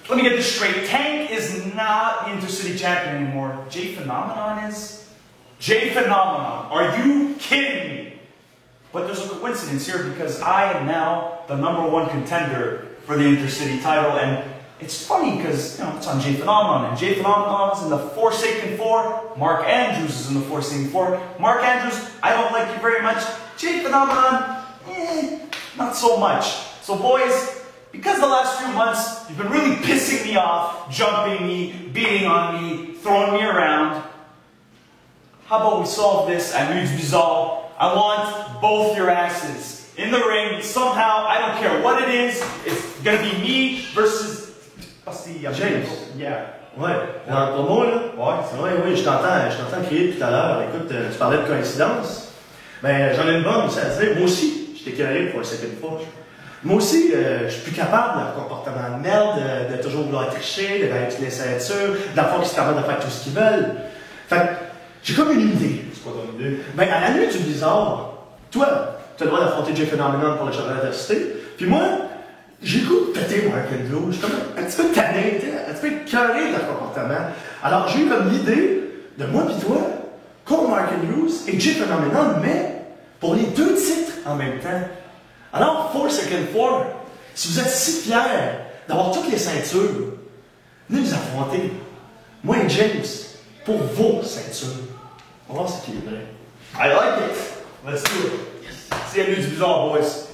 let me get this straight. Tank is not the Intercity champion anymore. J Phenomenon is? J Phenomenon. Are you kidding me? But there's a coincidence here because I am now the #1 contender for the Intercity title, and it's funny because, you know, it's on J Phenomenon, and J Phenomenon is in the 4Saken4. Mark Andrews is in the 4Saken4. Mark Andrews, I don't like you very much. J Phenomenon, not so much. So boys, because the last few months you've been really pissing me off, jumping me, beating on me, throwing me around, how about we solve this at Nuit? I want both your asses in the ring somehow. I don't care what it is. It's gonna be me versus Busty. James. Yeah. Ouais. Alors, pour moi, là, ouais, c'est vrai, oui, je t'entends crier tout à l'heure. Écoute, tu parlais de coïncidence. Ben, j'en ai une bonne aussi à dire. Moi aussi, je t'ai carré pour la 4Saken4. Moi aussi, je suis plus capable de leur comportement de merde, de toujours vouloir tricher, de mettre toutes les ceintures, d'enfants qui se permettent de faire tout ce qu'ils veulent. Fait que, j'ai comme une idée. C'est quoi ton idée? Ben, à la nuit du blizzard, toi, tu as le droit d'affronter J Phenomenon pour le championnat d'adversité. Puis moi, j'ai le goût de péter Mark Andrews. Je suis comme un petit peu tanné, un petit peu écœuré de leur comportement. Alors, j'ai eu comme l'idée de moi pis toi, contre Mark Andrews et J Phenomenon, mais pour les 2 titres en même temps. Alors, 4Saken4, si vous êtes si fiers d'avoir toutes les ceintures, venez nous affronter. Moi et James, pour vos ceintures. On va voir ce qui est vrai. I like it. Let's do it. Yes. See you at Nuit, boys.